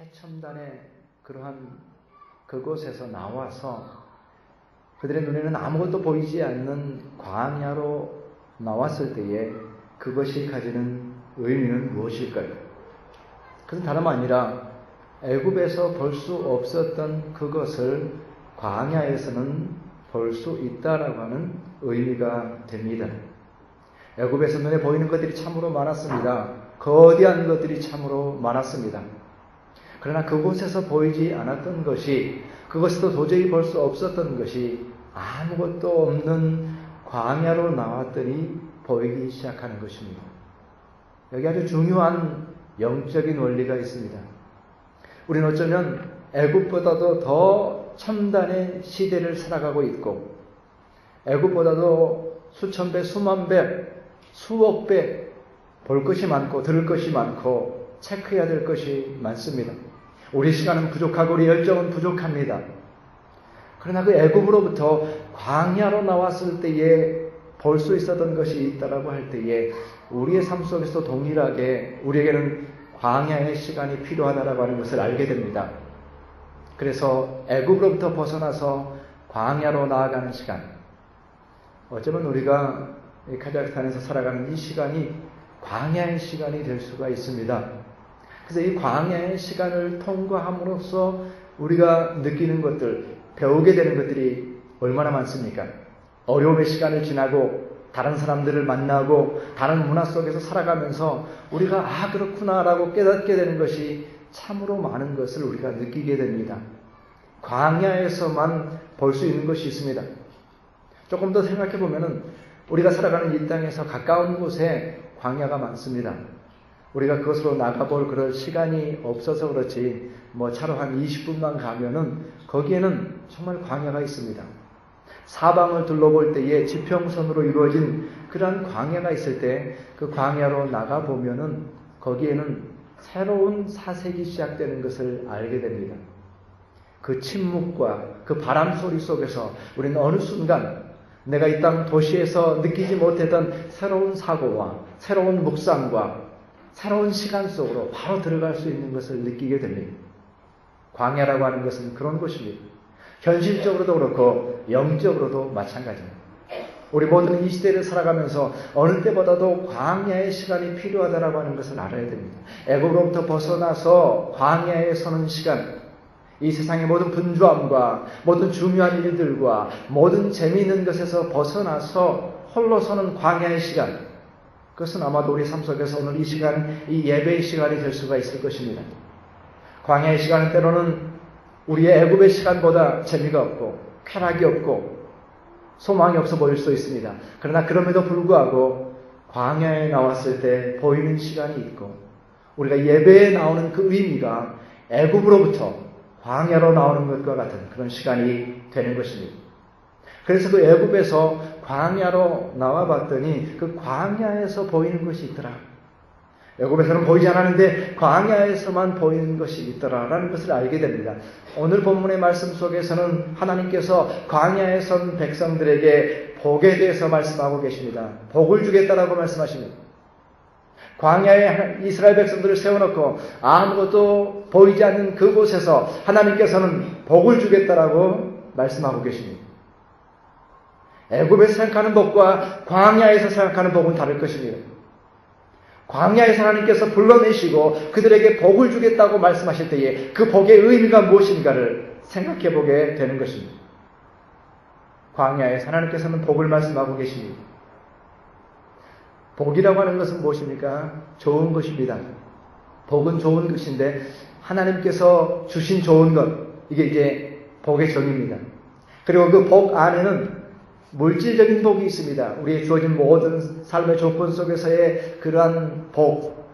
최첨단의 그러한 그곳에서 나와서 그들의 눈에는 아무것도 보이지 않는 광야로 나왔을 때에 그것이 가지는 의미는 무엇일까요? 그것은 다름 아니라 애굽에서 볼 수 없었던 그것을 광야에서는 볼 수 있다라고 하는 의미가 됩니다. 애굽에서 눈에 보이는 것들이 참으로 많았습니다. 거대한 것들이 참으로 많았습니다. 그러나 그곳에서 보이지 않았던 것이, 그것도 도저히 볼 수 없었던 것이 아무것도 없는 광야로 나왔더니 보이기 시작하는 것입니다. 여기 아주 중요한 영적인 원리가 있습니다. 우리는 어쩌면 애굽보다도 더 첨단의 시대를 살아가고 있고, 애굽보다도 수천 배, 수만 배, 수억 배 볼 것이 많고 들을 것이 많고 체크해야 될 것이 많습니다. 우리 시간은 부족하고 우리 열정은 부족합니다. 그러나 그 애굽으로부터 광야로 나왔을 때에 볼 수 있었던 것이 있다라고 할 때에 우리의 삶 속에서 동일하게 우리에게는 광야의 시간이 필요하다라고 하는 것을 알게 됩니다. 그래서 애굽으로부터 벗어나서 광야로 나아가는 시간, 어쩌면 우리가 카자흐스탄에서 살아가는 이 시간이 광야의 시간이 될 수가 있습니다. 그래서 이 광야의 시간을 통과함으로써 우리가 느끼는 것들, 배우게 되는 것들이 얼마나 많습니까? 어려움의 시간을 지나고 다른 사람들을 만나고 다른 문화 속에서 살아가면서 우리가 그렇구나라고 깨닫게 되는 것이 참으로 많은 것을 우리가 느끼게 됩니다. 광야에서만 볼 수 있는 것이 있습니다. 조금 더 생각해 보면은 우리가 살아가는 이 땅에서 가까운 곳에 광야가 많습니다. 우리가 그것으로 나가볼 그럴 시간이 없어서 그렇지 차로 한 20분만 가면은 거기에는 정말 광야가 있습니다. 사방을 둘러볼 때에 지평선으로 이루어진 그러한 광야가 있을 때 그 광야로 나가보면은 거기에는 새로운 사색이 시작되는 것을 알게 됩니다. 그 침묵과 그 바람 소리 속에서 우리는 어느 순간 내가 이 땅 도시에서 느끼지 못했던 새로운 사고와 새로운 묵상과 새로운 시간 속으로 바로 들어갈 수 있는 것을 느끼게 됩니다. 광야라고 하는 것은 그런 곳입니다. 현실적으로도 그렇고 영적으로도 마찬가지입니다. 우리 모두는 이 시대를 살아가면서 어느 때보다도 광야의 시간이 필요하다라고 하는 것을 알아야 됩니다. 애굽으로부터 벗어나서 광야에 서는 시간, 이 세상의 모든 분주함과 모든 중요한 일들과 모든 재미있는 것에서 벗어나서 홀로 서는 광야의 시간, 그것은 아마도 우리 삶 속에서 오늘 이 시간, 이 예배의 시간이 될 수가 있을 것입니다. 광야의 시간은 때로는 우리의 애굽의 시간보다 재미가 없고 쾌락이 없고 소망이 없어 보일 수 있습니다. 그러나 그럼에도 불구하고 광야에 나왔을 때 보이는 시간이 있고 우리가 예배에 나오는 그 의미가 애굽으로부터 광야로 나오는 것과 같은 그런 시간이 되는 것입니다. 그래서 그 애굽에서 광야로 나와봤더니 그 광야에서 보이는 것이 있더라. 애굽에서는 보이지 않았는데 광야에서만 보이는 것이 있더라라는 것을 알게 됩니다. 오늘 본문의 말씀 속에서는 하나님께서 광야에 선 백성들에게 복에 대해서 말씀하고 계십니다. 복을 주겠다라고 말씀하십니다. 광야에 이스라엘 백성들을 세워놓고 아무것도 보이지 않는 그곳에서 하나님께서는 복을 주겠다라고 말씀하고 계십니다. 애굽에서 생각하는 복과 광야에서 생각하는 복은 다를 것입니다. 광야에서 하나님께서 불러내시고 그들에게 복을 주겠다고 말씀하실 때에 그 복의 의미가 무엇인가를 생각해 보게 되는 것입니다. 광야에서 하나님께서는 복을 말씀하고 계십니다. 복이라고 하는 것은 무엇입니까? 좋은 것입니다. 복은 좋은 것인데 하나님께서 주신 좋은 것, 이게 이제 복의 정의입니다. 그리고 그 복 안에는 물질적인 복이 있습니다. 우리의 주어진 모든 삶의 조건 속에서의 그러한 복,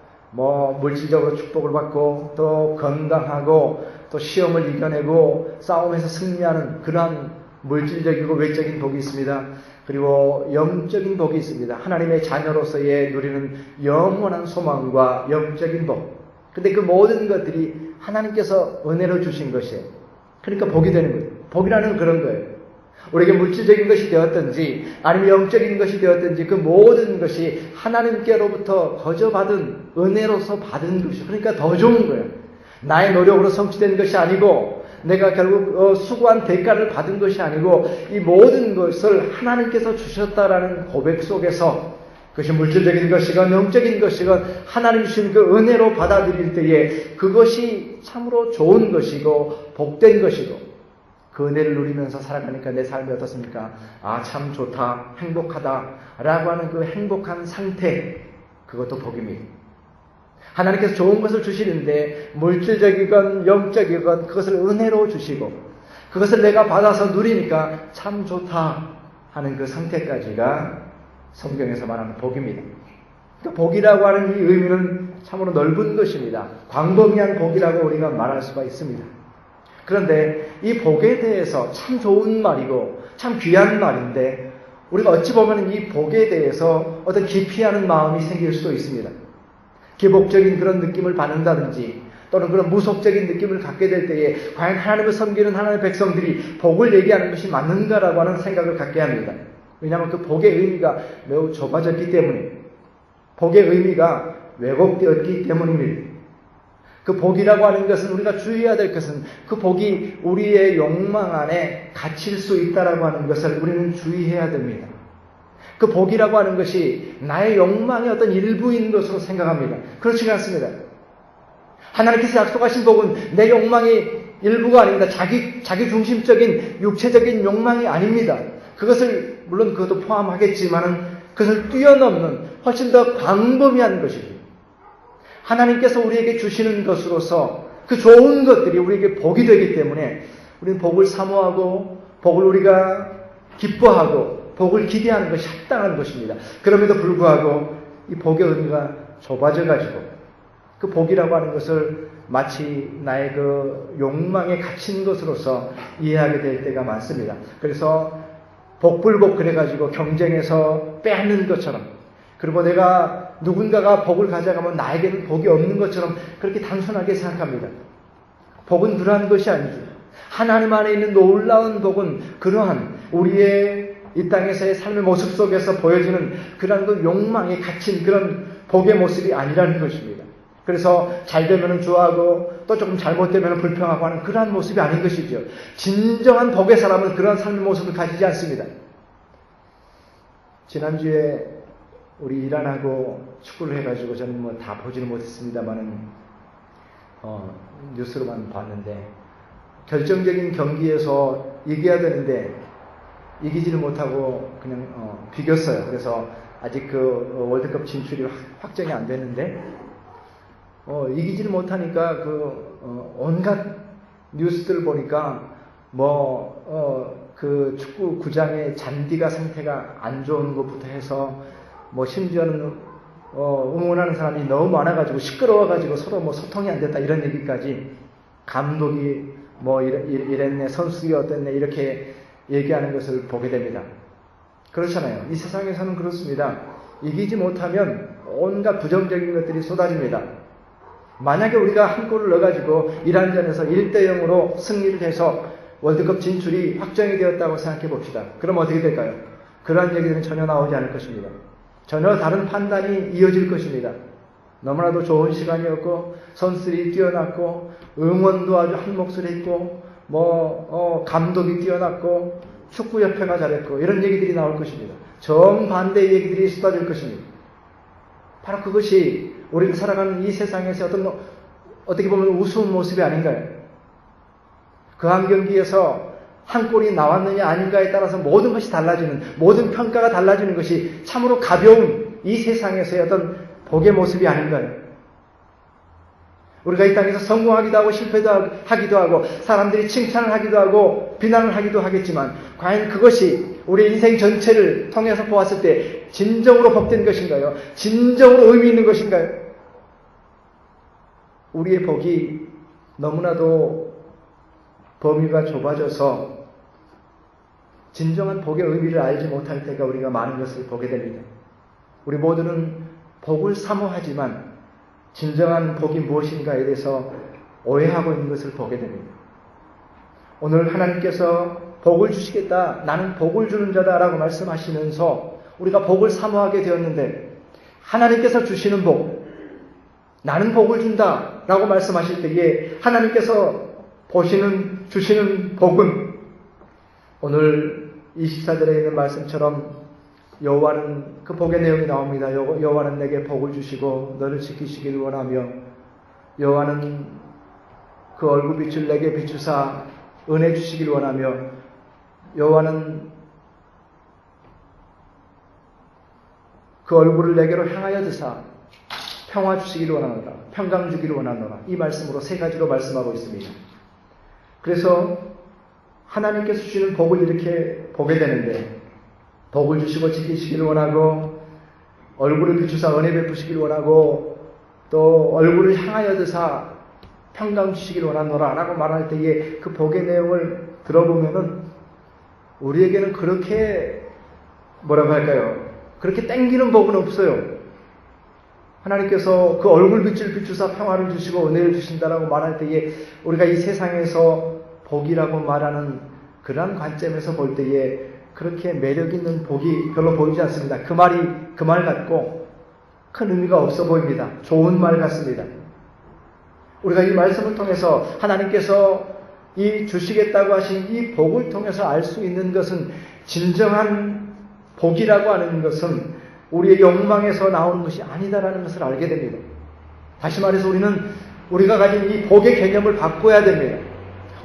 물질적으로 축복을 받고 또 건강하고 또 시험을 이겨내고 싸움에서 승리하는 그러한 물질적이고 외적인 복이 있습니다. 그리고 영적인 복이 있습니다. 하나님의 자녀로서의 누리는 영원한 소망과 영적인 복. 근데 그 모든 것들이 하나님께서 은혜로 주신 것이에요. 그러니까 복이 되는 거예요. 복이라는 그런 거예요. 우리에게 물질적인 것이 되었든지 아니면 영적인 것이 되었든지 그 모든 것이 하나님께로부터 거저받은 은혜로서 받은 것이에요. 그러니까 더 좋은 거예요. 나의 노력으로 성취된 것이 아니고 내가 결국 수고한 대가를 받은 것이 아니고 이 모든 것을 하나님께서 주셨다라는 고백 속에서 그것이 물질적인 것이건 영적인 것이건 하나님 주신 그 은혜로 받아들일 때에 그것이 참으로 좋은 것이고 복된 것이고 그 은혜를 누리면서 살아가니까 내 삶이 어떻습니까? 아, 참 좋다, 행복하다 라고 하는 그 행복한 상태, 그것도 복입니다. 하나님께서 좋은 것을 주시는데 물질적이건 영적이건 그것을 은혜로 주시고 그것을 내가 받아서 누리니까 참 좋다 하는 그 상태까지가 성경에서 말하는 복입니다. 그러니까 복이라고 하는 이 의미는 참으로 넓은 것입니다. 광범위한 복이라고 우리가 말할 수가 있습니다. 그런데 이 복에 대해서 참 좋은 말이고 참 귀한 말인데 우리가 어찌 보면 이 복에 대해서 어떤 기피하는 마음이 생길 수도 있습니다. 기복적인 그런 느낌을 받는다든지 또는 그런 무속적인 느낌을 갖게 될 때에 과연 하나님을 섬기는 하나님의 백성들이 복을 얘기하는 것이 맞는가라고 하는 생각을 갖게 합니다. 왜냐하면 그 복의 의미가 매우 좁아졌기 때문에 복의 의미가 왜곡되었기 때문입니다. 그 복이라고 하는 것은 우리가 주의해야 될 것은 그 복이 우리의 욕망 안에 갇힐 수 있다라고 하는 것을 우리는 주의해야 됩니다. 그 복이라고 하는 것이 나의 욕망의 어떤 일부인 것으로 생각합니다. 그렇지 않습니다. 하나님께서 약속하신 복은 내 욕망의 일부가 아닙니다. 자기 중심적인 육체적인 욕망이 아닙니다. 그것을 물론 그것도 포함하겠지만은 그것을 뛰어넘는 훨씬 더 광범위한 것이죠. 하나님께서 우리에게 주시는 것으로서 그 좋은 것들이 우리에게 복이 되기 때문에 우리는 복을 사모하고 복을 우리가 기뻐하고 복을 기대하는 것이 합당한 것입니다. 그럼에도 불구하고 이 복의 의미가 좁아져가지고 그 복이라고 하는 것을 마치 나의 그 욕망에 갇힌 것으로서 이해하게 될 때가 많습니다. 그래서 복불복 그래가지고 경쟁해서 빼앗는 것처럼 그리고 내가 누군가가 복을 가져가면 나에게는 복이 없는 것처럼 그렇게 단순하게 생각합니다. 복은 그러한 것이 아니죠. 하나님 안에 있는 놀라운 복은 그러한 우리의 이 땅에서의 삶의 모습 속에서 보여지는 그러한 그 욕망에 갇힌 그런 복의 모습이 아니라는 것입니다. 그래서 잘 되면 좋아하고 또 조금 잘못되면 불평하고 하는 그러한 모습이 아닌 것이죠. 진정한 복의 사람은 그러한 삶의 모습을 가지지 않습니다. 지난주에 우리 일 안 하고 축구를 해가지고 저는 뭐 다 보지는 못했습니다만은 뉴스로만 봤는데 결정적인 경기에서 이겨야 되는데 이기지를 못하고 그냥 비겼어요. 그래서 아직 그 월드컵 진출이 확정이 안 됐는데 이기지를 못하니까 온갖 뉴스들을 보니까 그 축구 구장의 잔디가 상태가 안 좋은 것부터 해서 심지어는 응원하는 사람이 너무 많아가지고 시끄러워가지고 서로 소통이 안 됐다 이런 얘기까지 감독이 이랬네 선수들이 어땠네 이렇게 얘기하는 것을 보게 됩니다. 그렇잖아요. 이 세상에서는 그렇습니다. 이기지 못하면 온갖 부정적인 것들이 쏟아집니다. 만약에 우리가 한 골을 넣어가지고 이란전에서 1-0으로 승리를 해서 월드컵 진출이 확정이 되었다고 생각해 봅시다. 그럼 어떻게 될까요? 그러한 얘기들은 전혀 나오지 않을 것입니다. 전혀 다른 판단이 이어질 것입니다. 너무나도 좋은 시간이었고 선수들이 뛰어났고 응원도 아주 한 목소리 했고 감독이 뛰어났고 축구협회가 잘했고 이런 얘기들이 나올 것입니다. 정반대의 얘기들이 쏟아질 것입니다. 바로 그것이 우리가 살아가는 이 세상에서 어떻게 보면 우스운 모습이 아닌가요? 그 한 경기에서 한 골이 나왔느냐 아닌가에 따라서 모든 것이 달라지는, 모든 평가가 달라지는 것이 참으로 가벼운 이 세상에서의 어떤 복의 모습이 아닌가요? 우리가 이 땅에서 성공하기도 하고 실패도 하기도 하고 사람들이 칭찬을 하기도 하고 비난을 하기도 하겠지만 과연 그것이 우리 인생 전체를 통해서 보았을 때 진정으로 복된 것인가요? 진정으로 의미 있는 것인가요? 우리의 복이 너무나도 범위가 좁아져서 진정한 복의 의미를 알지 못할 때가 우리가 많은 것을 보게 됩니다. 우리 모두는 복을 사모하지만 진정한 복이 무엇인가에 대해서 오해하고 있는 것을 보게 됩니다. 오늘 하나님께서 복을 주시겠다, 나는 복을 주는 자다라고 말씀하시면서 우리가 복을 사모하게 되었는데 하나님께서 주시는 복, 나는 복을 준다 라고 말씀하실 때에 하나님께서 주시는 복은 오늘 24절에 있는 말씀처럼 여호와는 그 복의 내용이 나옵니다. 여호와는 내게 복을 주시고 너를 지키시기를 원하며 여호와는 그 얼굴빛을 내게 비추사 은혜 주시기를 원하며 여호와는 그 얼굴을 내게로 향하여 드사 평화 주시기를 원하노라, 평강 주기를 원하노라. 이 말씀으로 세 가지로 말씀하고 있습니다. 그래서 하나님께서 주시는 복을 이렇게 보게 되는데 복을 주시고 지키시기를 원하고 얼굴을 비추사 은혜 베푸시기를 원하고 또 얼굴을 향하여 드사 평강 주시기를 원하노라 라고 말할 때에 그 복의 내용을 들어보면은 우리에게는 그렇게 뭐라고 할까요? 그렇게 땡기는 복은 없어요. 하나님께서 그 얼굴빛을 비추사 평화를 주시고 은혜를 주신다라고 말할 때에 우리가 이 세상에서 복이라고 말하는 그러한 관점에서 볼 때에 그렇게 매력 있는 복이 별로 보이지 않습니다. 그 말 같고 큰 의미가 없어 보입니다. 좋은 말 같습니다. 우리가 이 말씀을 통해서 하나님께서 이 주시겠다고 하신 이 복을 통해서 알 수 있는 것은 진정한 복이라고 하는 것은 우리의 욕망에서 나오는 것이 아니다라는 것을 알게 됩니다. 다시 말해서 우리가 가진 이 복의 개념을 바꿔야 됩니다.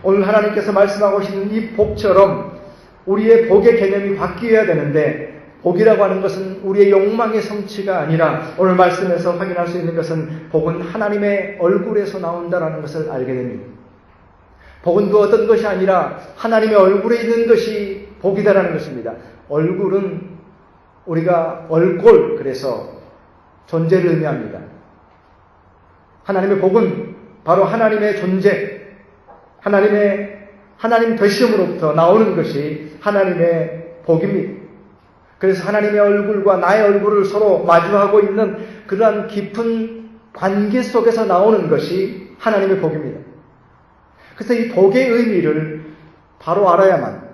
오늘 하나님께서 말씀하고 계시는 이 복처럼 우리의 복의 개념이 바뀌어야 되는데 복이라고 하는 것은 우리의 욕망의 성취가 아니라 오늘 말씀에서 확인할 수 있는 것은 복은 하나님의 얼굴에서 나온다라는 것을 알게 됩니다. 복은 그 어떤 것이 아니라 하나님의 얼굴에 있는 것이 복이다라는 것입니다. 얼굴은 우리가 얼꼴, 그래서 존재를 의미합니다. 하나님의 복은 바로 하나님의 존재, 하나님 되심으로부터 나오는 것이 하나님의 복입니다. 그래서 하나님의 얼굴과 나의 얼굴을 서로 마주하고 있는 그러한 깊은 관계 속에서 나오는 것이 하나님의 복입니다. 그래서 이 복의 의미를 바로 알아야만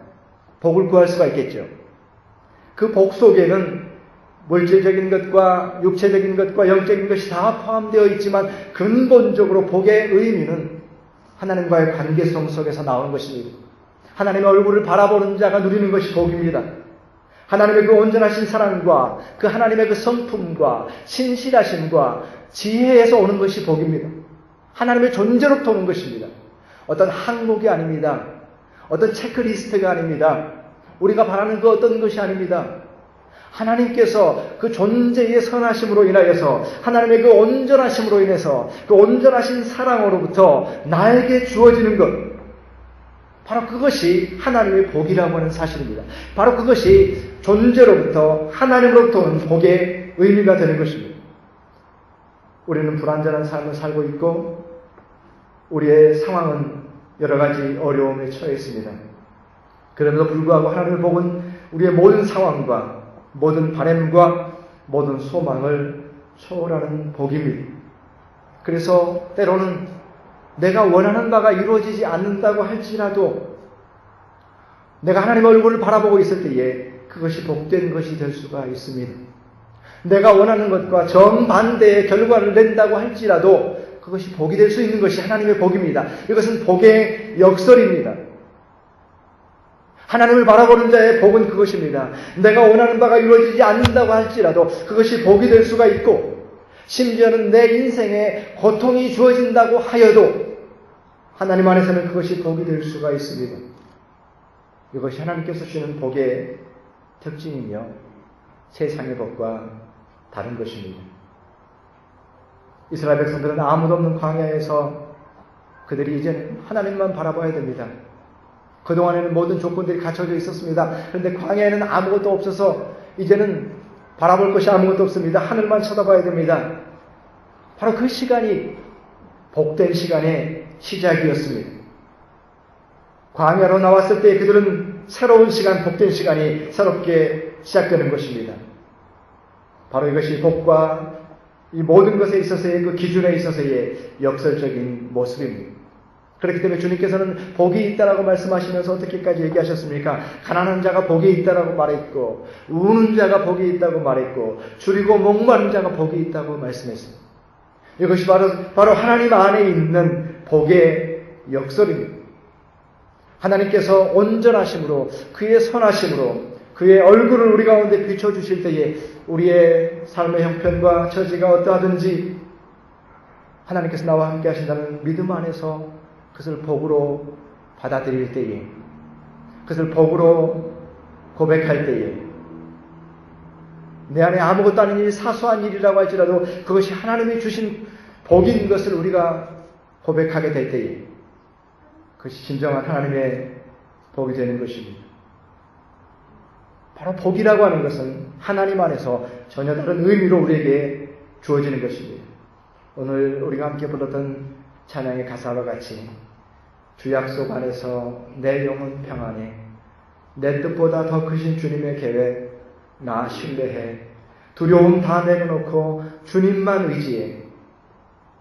복을 구할 수가 있겠죠. 그 복 속에는 물질적인 것과 육체적인 것과 영적인 것이 다 포함되어 있지만 근본적으로 복의 의미는 하나님과의 관계성 속에서 나오는 것입니다. 하나님의 얼굴을 바라보는 자가 누리는 것이 복입니다. 하나님의 그 온전하신 사랑과 그 하나님의 그 성품과 신실하심과 지혜에서 오는 것이 복입니다. 하나님의 존재로부터 오는 것입니다. 어떤 항목이 아닙니다. 어떤 체크리스트가 아닙니다. 우리가 바라는 그 어떤 것이 아닙니다. 하나님께서 그 존재의 선하심으로 인하여서 하나님의 그 온전하심으로 인해서 그 온전하신 사랑으로부터 나에게 주어지는 것, 바로 그것이 하나님의 복이라고 하는 사실입니다. 바로 그것이 존재로부터 하나님으로부터 오는 복의 의미가 되는 것입니다. 우리는 불완전한 삶을 살고 있고 우리의 상황은 여러 가지 어려움에 처해 있습니다. 그럼에도 불구하고 하나님의 복은 우리의 모든 상황과 모든 바램과 모든 소망을 초월하는 복입니다. 그래서 때로는 내가 원하는 바가 이루어지지 않는다고 할지라도 내가 하나님의 얼굴을 바라보고 있을 때에 그것이 복된 것이 될 수가 있습니다. 내가 원하는 것과 정반대의 결과를 낸다고 할지라도 그것이 복이 될 수 있는 것이 하나님의 복입니다. 이것은 복의 역설입니다. 하나님을 바라보는 자의 복은 그것입니다. 내가 원하는 바가 이루어지지 않는다고 할지라도 그것이 복이 될 수가 있고 심지어는 내 인생에 고통이 주어진다고 하여도 하나님 안에서는 그것이 복이 될 수가 있습니다. 이것이 하나님께서 주시는 복의 특징이며 세상의 복과 다른 것입니다. 이스라엘 백성들은 아무도 없는 광야에서 그들이 이제는 하나님만 바라봐야 됩니다. 그동안에는 모든 조건들이 갖춰져 있었습니다. 그런데 광야에는 아무것도 없어서 이제는 바라볼 것이 아무것도 없습니다. 하늘만 쳐다봐야 됩니다. 바로 그 시간이 복된 시간의 시작이었습니다. 광야로 나왔을 때 그들은 새로운 시간, 복된 시간이 새롭게 시작되는 것입니다. 바로 이것이 복과 이 모든 것에 있어서의 그 기준에 있어서의 역설적인 모습입니다. 그렇기 때문에 주님께서는 복이 있다라고 말씀하시면서 어떻게까지 얘기하셨습니까? 가난한 자가 복이 있다라고 말했고, 우는 자가 복이 있다고 말했고, 줄이고 목마른 자가 복이 있다고 말씀했습니다. 이것이 바로 하나님 안에 있는 복의 역설입니다. 하나님께서 온전하심으로, 그의 선하심으로, 그의 얼굴을 우리 가운데 비춰주실 때에 우리의 삶의 형편과 처지가 어떠하든지 하나님께서 나와 함께 하신다는 믿음 안에서 그것을 복으로 받아들일 때에, 그것을 복으로 고백할 때에, 내 안에 아무것도 아닌 일, 사소한 일이라고 할지라도 그것이 하나님이 주신 복인 것을 우리가 고백하게 될 때에 그것이 진정한 하나님의 복이 되는 것입니다. 바로 복이라고 하는 것은 하나님 안에서 전혀 다른 의미로 우리에게 주어지는 것입니다. 오늘 우리가 함께 불렀던 찬양의 가사와 같이 주 약속 안에서 내 영혼 평안해, 내 뜻보다 더 크신 주님의 계획 나 신뢰해, 두려움 다 내려놓고 주님만 의지해,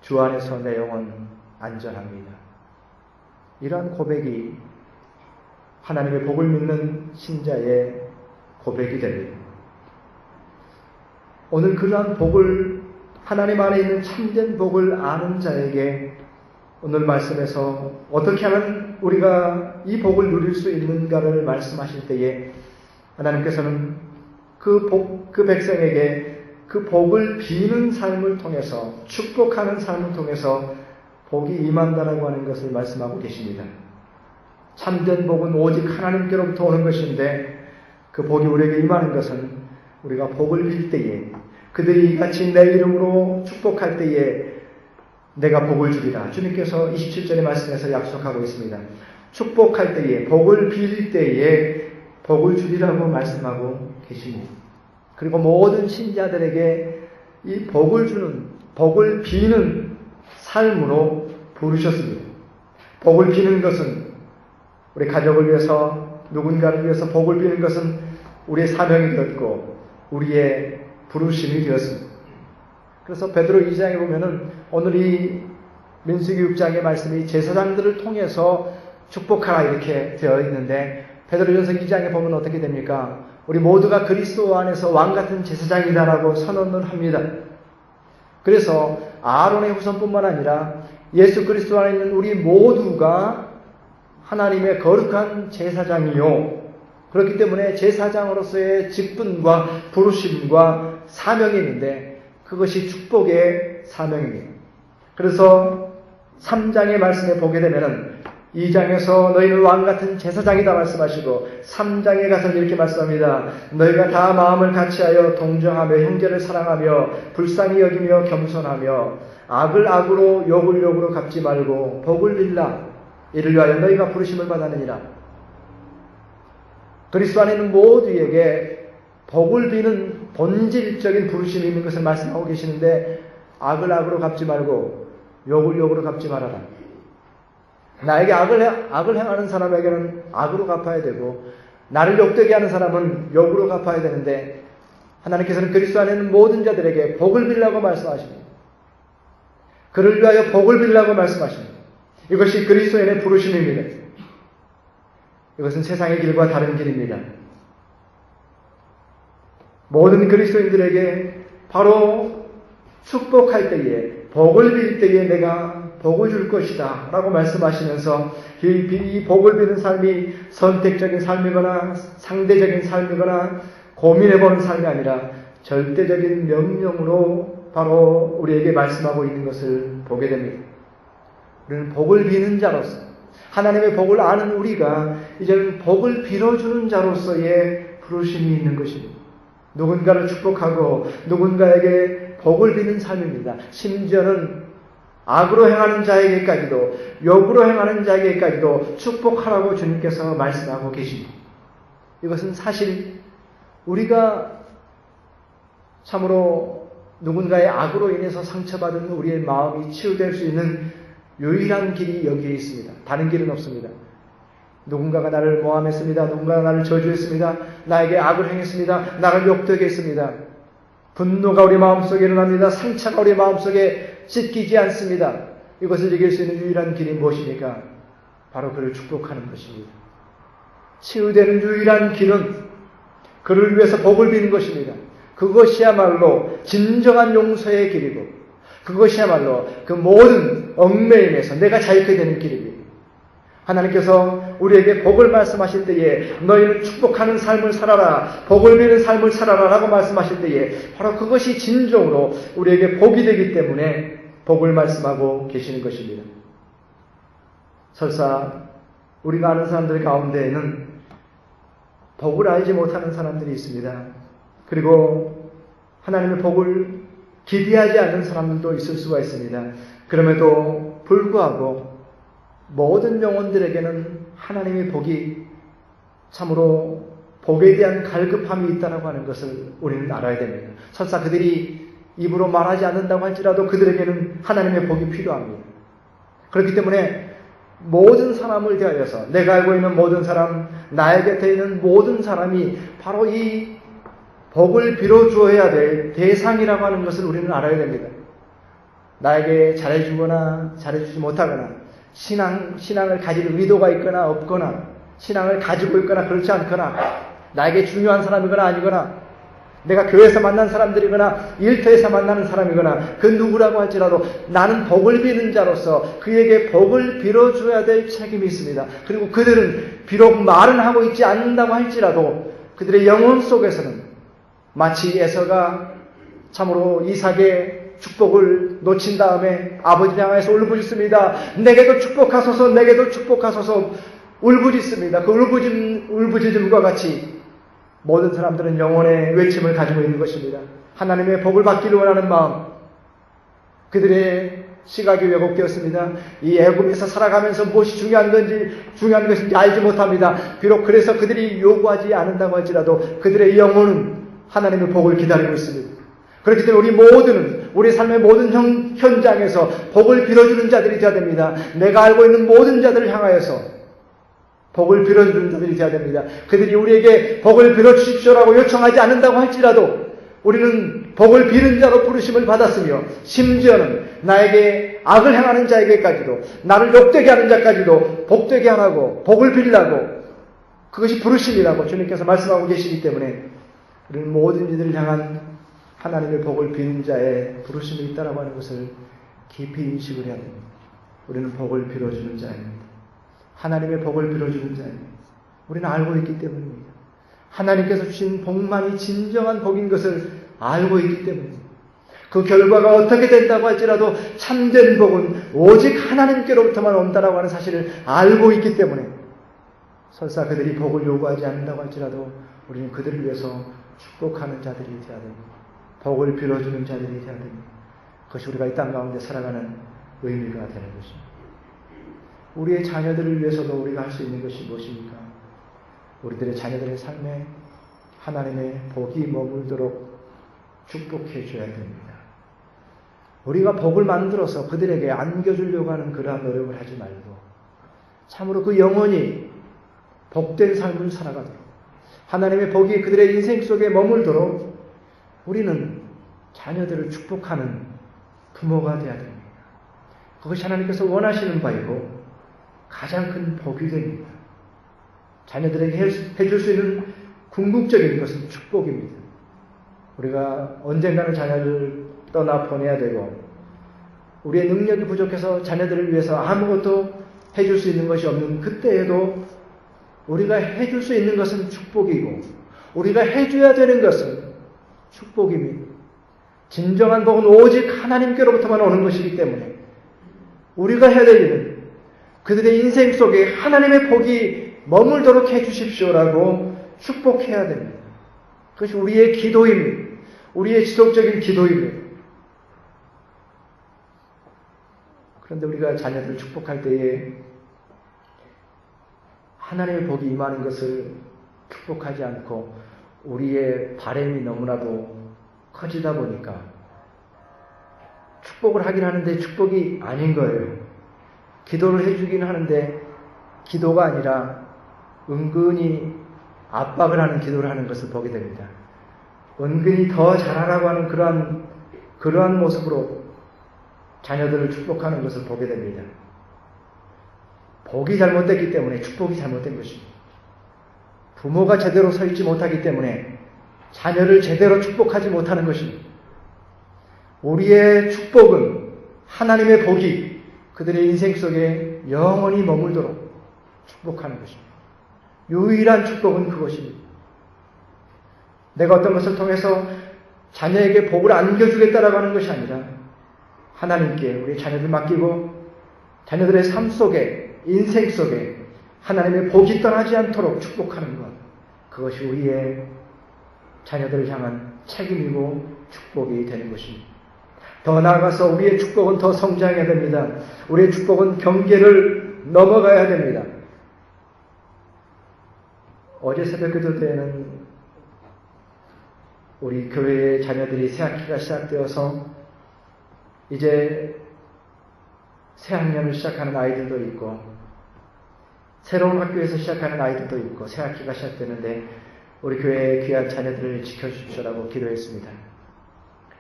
주 안에서 내 영혼 안전합니다. 이러한 고백이 하나님의 복을 믿는 신자의 고백이 됩니다. 오늘 그러한 복을, 하나님 안에 있는 참된 복을 아는 자에게 오늘 말씀에서 어떻게 하면 우리가 이 복을 누릴 수 있는가를 말씀하실 때에 하나님께서는 그 백성에게 그 복을 비는 삶을 통해서, 축복하는 삶을 통해서 복이 임한다라고 하는 것을 말씀하고 계십니다. 참된 복은 오직 하나님께로부터 오는 것인데 그 복이 우리에게 임하는 것은 우리가 복을 빌 때에, 그들이 같이 내 이름으로 축복할 때에 내가 복을 주리라. 주님께서 27절의 말씀에서 약속하고 있습니다. 축복할 때에, 복을 빌 때에 복을 주리라고 말씀하고 계십니다. 그리고 모든 신자들에게 이 복을 주는, 복을 비는 삶으로 부르셨습니다. 복을 비는 것은 우리 가족을 위해서, 누군가를 위해서 복을 비는 것은 우리의 사명이 되었고 우리의 부르심이 되었습니다. 그래서 베드로 2장에 보면은 오늘 이 민수기 6장의 말씀이 제사장들을 통해서 축복하라 이렇게 되어 있는데, 베드로전서 2장에 보면 어떻게 됩니까? 우리 모두가 그리스도 안에서 왕같은 제사장이다라고 선언을 합니다. 그래서 아론의 후손뿐만 아니라 예수 그리스도 안에 있는 우리 모두가 하나님의 거룩한 제사장이요, 그렇기 때문에 제사장으로서의 직분과 부르심과 사명이 있는데 그것이 축복의 사명입니다. 그래서 3장의 말씀에 보게 되면은 2장에서 너희는 왕같은 제사장이다 말씀하시고 3장에 가서 이렇게 말씀합니다. 너희가 다 마음을 같이하여 동정하며 형제를 사랑하며 불쌍히 여기며 겸손하며 악을 악으로 욕을 욕으로 갚지 말고 복을 빌라. 이를 위하여 너희가 부르심을 받았느니라. 그리스도 안에 있는 모두에게 복을 비는 본질적인 부르심이 있는 것을 말씀하고 계시는데, 악을 악으로 갚지 말고 욕을 욕으로 갚지 말아라. 나에게 악을 행하는 사람에게는 악으로 갚아야 되고, 나를 욕되게 하는 사람은 욕으로 갚아야 되는데, 하나님께서는 그리스도 안에 있는 모든 자들에게 복을 빌라고 말씀하십니다. 그를 위하여 복을 빌라고 말씀하십니다. 이것이 그리스도인의 부르심입니다. 이것은 세상의 길과 다른 길입니다. 모든 그리스도인들에게 바로 축복할 때에, 복을 빌 때에 내가 복을 줄 것이다 라고 말씀하시면서 이 복을 비는 삶이 선택적인 삶이거나 상대적인 삶이거나 고민해보는 삶이 아니라 절대적인 명령으로 바로 우리에게 말씀하고 있는 것을 보게 됩니다. 우리는 복을 비는 자로서, 하나님의 복을 아는 우리가 이제는 복을 빌어주는 자로서의 부르심이 있는 것입니다. 누군가를 축복하고 누군가에게 복을 비는 삶입니다. 심지어는 악으로 행하는 자에게까지도, 욕으로 행하는 자에게까지도 축복하라고 주님께서 말씀하고 계십니다. 이것은 사실 우리가 참으로 누군가의 악으로 인해서 상처받은 우리의 마음이 치유될 수 있는 유일한 길이 여기에 있습니다. 다른 길은 없습니다. 누군가가 나를 모함했습니다. 누군가가 나를 저주했습니다. 나에게 악을 행했습니다. 나를 욕되게 했습니다. 분노가 우리 마음속에 일어납니다. 상처가 우리 마음속에 찢기지 않습니다. 이것을 이길 수 있는 유일한 길이 무엇입니까? 바로 그를 축복하는 것입니다. 치유되는 유일한 길은 그를 위해서 복을 비는 것입니다. 그것이야말로 진정한 용서의 길이고, 그것이야말로 그 모든 얽매임에서 내가 자유케 되는 길입니다. 하나님께서 우리에게 복을 말씀하실 때에 너희는 축복하는 삶을 살아라, 복을 비는 삶을 살아라 라고 말씀하실 때에 바로 그것이 진정으로 우리에게 복이 되기 때문에 복을 말씀하고 계시는 것입니다. 설사 우리가 아는 사람들 가운데에는 복을 알지 못하는 사람들이 있습니다. 그리고 하나님의 복을 기대하지 않는 사람들도 있을 수가 있습니다. 그럼에도 불구하고 모든 영혼들에게는 하나님의 복이 참으로 복에 대한 갈급함이 있다고 하는 것을 우리는 알아야 됩니다. 설사 그들이 입으로 말하지 않는다고 할지라도 그들에게는 하나님의 복이 필요합니다. 그렇기 때문에 모든 사람을 대하여서 내가 알고 있는 모든 사람, 나의 곁에 있는 모든 사람이 바로 이 복을 빌어주어야 될 대상이라고 하는 것을 우리는 알아야 됩니다. 나에게 잘해주거나 잘해주지 못하거나 신앙을 가질 의도가 있거나 없거나 신앙을 가지고 있거나 그렇지 않거나 나에게 중요한 사람이거나 아니거나 내가 교회에서 만난 사람들이거나 일터에서 만나는 사람이거나 그 누구라고 할지라도 나는 복을 비는 자로서 그에게 복을 빌어줘야 될 책임이 있습니다. 그리고 그들은 비록 말은 하고 있지 않는다고 할지라도 그들의 영혼 속에서는 마치 에서가 참으로 이삭의 축복을 놓친 다음에 아버지를 향해서 울부짖습니다. 내게도 축복하소서, 내게도 축복하소서 울부짖습니다. 그 울부짖음과 같이 모든 사람들은 영혼의 외침을 가지고 있는 것입니다. 하나님의 복을 받기를 원하는 마음, 그들의 시각이 왜곡되었습니다. 이 애굽에서 살아가면서 무엇이 중요한 것인지 알지 못합니다. 비록 그래서 그들이 요구하지 않는다고 할지라도 그들의 영혼은 하나님의 복을 기다리고 있습니다. 그렇기 때문에 우리 모두는 우리 삶의 모든 현장에서 복을 빌어주는 자들이 되어야 됩니다. 내가 알고 있는 모든 자들을 향하여서 복을 빌어주는 자들이 되어야 됩니다. 그들이 우리에게 복을 빌어주십시오라고 요청하지 않는다고 할지라도 우리는 복을 비는 자로 부르심을 받았으며 심지어는 나에게 악을 행하는 자에게까지도 나를 욕되게 하는 자까지도 복되게 하라고 복을 빌라고 그것이 부르심이라고 주님께서 말씀하고 계시기 때문에 우리는 모든 이들을 향한 하나님의 복을 비는 자의 부르심이 있다라고 하는 것을 깊이 인식을 해야 됩니다. 우리는 복을 빌어주는 자입니다. 하나님의 복을 빌어주는 자입니다. 우리는 알고 있기 때문입니다. 하나님께서 주신 복만이 진정한 복인 것을 알고 있기 때문입니다. 그 결과가 어떻게 된다고 할지라도 참된 복은 오직 하나님께로부터만 온다라고 하는 사실을 알고 있기 때문에 설사 그들이 복을 요구하지 않는다고 할지라도 우리는 그들을 위해서 축복하는 자들이 되어야 됩니다. 복을 빌어주는 자들이 되어야 됩니다. 그것이 우리가 이 땅 가운데 살아가는 의미가 되는 것입니다. 우리의 자녀들을 위해서도 우리가 할 수 있는 것이 무엇입니까? 우리들의 자녀들의 삶에 하나님의 복이 머물도록 축복해 줘야 됩니다. 우리가 복을 만들어서 그들에게 안겨주려고 하는 그러한 노력을 하지 말고 참으로 그 영혼이 복된 삶을 살아가도록 하나님의 복이 그들의 인생 속에 머물도록 우리는 자녀들을 축복하는 부모가 되어야 됩니다. 그것이 하나님께서 원하시는 바이고 가장 큰 복이 됩니다. 자녀들에게 해줄 수 있는 궁극적인 것은 축복입니다. 우리가 언젠가는 자녀를 떠나 보내야 되고 우리의 능력이 부족해서 자녀들을 위해서 아무것도 해줄 수 있는 것이 없는 그때에도 우리가 해줄 수 있는 것은 축복이고 우리가 해줘야 되는 것은 축복입니다. 진정한 복은 오직 하나님께로부터만 오는 것이기 때문에 우리가 해야 될 일은 그들의 인생 속에 하나님의 복이 머물도록 해주십시오라고 축복해야 됩니다. 그것이 우리의 기도입니다. 우리의 지속적인 기도입니다. 그런데 우리가 자녀들을 축복할 때에 하나님의 복이 임하는 것을 축복하지 않고 우리의 바람이 너무나도 커지다 보니까 축복을 하긴 하는데 축복이 아닌 거예요. 기도를 해주긴 하는데 기도가 아니라 은근히 압박을 하는 기도를 하는 것을 보게 됩니다. 은근히 더 잘하라고 하는 그러한 모습으로 자녀들을 축복하는 것을 보게 됩니다. 복이 잘못됐기 때문에 축복이 잘못된 것입니다. 부모가 제대로 서 있지 못하기 때문에 자녀를 제대로 축복하지 못하는 것입니다. 우리의 축복은 하나님의 복이 그들의 인생 속에 영원히 머물도록 축복하는 것입니다. 유일한 축복은 그것입니다. 내가 어떤 것을 통해서 자녀에게 복을 안겨주겠다라고 하는 것이 아니라 하나님께 우리 자녀들 맡기고 자녀들의 삶 속에, 인생 속에 하나님의 복이 떠나지 않도록 축복하는 것, 그것이 우리의 자녀들을 향한 책임이고 축복이 되는 것입니다. 더 나아가서 우리의 축복은 더 성장해야 됩니다. 우리의 축복은 경계를 넘어가야 됩니다. 어제 새벽기도 때에는 우리 교회의 자녀들이 새학기가 시작되어서 이제 새학년을 시작하는 아이들도 있고 새로운 학교에서 시작하는 아이들도 있고 새학기가 시작되는데 우리 교회의 귀한 자녀들을 지켜주십시오라고 기도했습니다.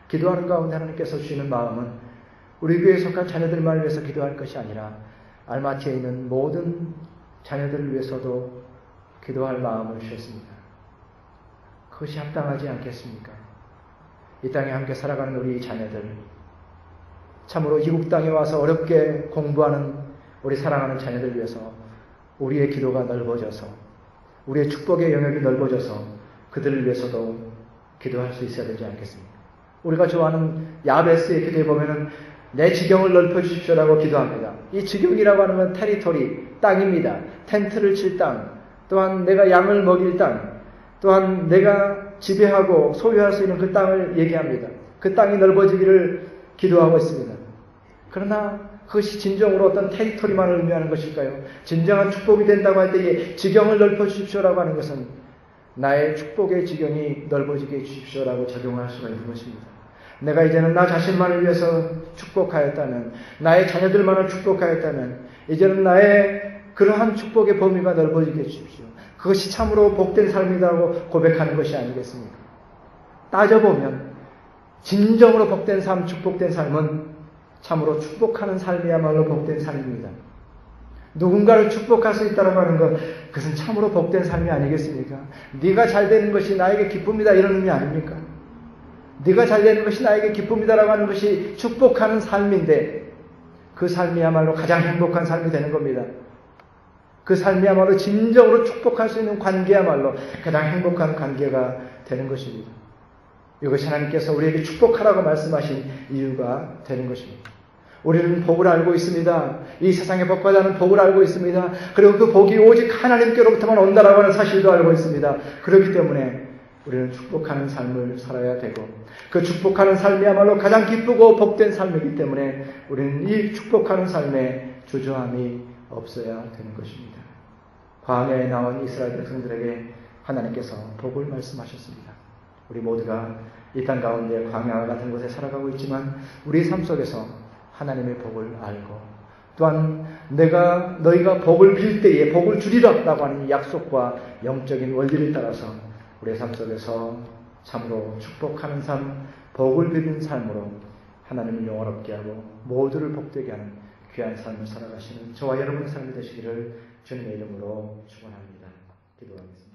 기도하는 가운데 하나님께서 주시는 마음은 우리 교회에 속한 자녀들만 위해서 기도할 것이 아니라 알마티에 있는 모든 자녀들을 위해서도 기도할 마음을 주셨습니다. 그것이 합당하지 않겠습니까? 이 땅에 함께 살아가는 우리 자녀들, 참으로 이국 땅에 와서 어렵게 공부하는 우리 사랑하는 자녀들 위해서 우리의 기도가 넓어져서 우리의 축복의 영역이 넓어져서 그들을 위해서도 기도할 수 있어야 되지 않겠습니까? 우리가 좋아하는 야베스의 기도에 보면은 내 지경을 넓혀주십시오라고 기도합니다. 이 지경이라고 하는 건 테리토리, 땅입니다. 텐트를 칠 땅, 또한 내가 양을 먹일 땅, 또한 내가 지배하고 소유할 수 있는 그 땅을 얘기합니다. 그 땅이 넓어지기를 기도하고 있습니다. 그러나 그것이 진정으로 어떤 테리토리만을 의미하는 것일까요? 진정한 축복이 된다고 할 때에 지경을 넓혀주십시오라고 하는 것은 나의 축복의 지경이 넓어지게 해주십시오라고 적용할 수가 있는 것입니다. 내가 이제는 나 자신만을 위해서 축복하였다면, 나의 자녀들만을 축복하였다면 이제는 나의 그러한 축복의 범위가 넓어지게 해주십시오. 그것이 참으로 복된 삶이라고 고백하는 것이 아니겠습니까? 따져보면 진정으로 복된 삶, 축복된 삶은 참으로 축복하는 삶이야말로 복된 삶입니다. 누군가를 축복할 수 있다고 하는 것, 그것은 참으로 복된 삶이 아니겠습니까? 네가 잘 되는 것이 나에게 기쁨이다 이런 의미 아닙니까? 네가 잘 되는 것이 나에게 기쁨이다라고 하는 것이 축복하는 삶인데 그 삶이야말로 가장 행복한 삶이 되는 겁니다. 그 삶이야말로 진정으로 축복할 수 있는 관계야말로 가장 행복한 관계가 되는 것입니다. 이것이 하나님께서 우리에게 축복하라고 말씀하신 이유가 되는 것입니다. 우리는 복을 알고 있습니다. 이 세상의 복보다는 복을 알고 있습니다. 그리고 그 복이 오직 하나님께로부터만 온다라고 하는 사실도 알고 있습니다. 그렇기 때문에 우리는 축복하는 삶을 살아야 되고 그 축복하는 삶이야말로 가장 기쁘고 복된 삶이기 때문에 우리는 이 축복하는 삶에 주저함이 없어야 되는 것입니다. 광야에 나온 이스라엘 백성들에게 하나님께서 복을 말씀하셨습니다. 우리 모두가 이 땅 가운데 광야 같은 곳에 살아가고 있지만 우리 삶 속에서 하나님의 복을 알고 또한 너희가 복을 빌 때에 복을 주리라라고 하는 이 약속과 영적인 원리를 따라서 우리의 삶 속에서 참으로 축복하는 삶, 복을 비는 삶으로 하나님을 영원롭게 하고 모두를 복되게 하는 귀한 삶을 살아가시는 저와 여러분의 삶이 되시기를 주님의 이름으로 축원합니다. 기도하겠습니다.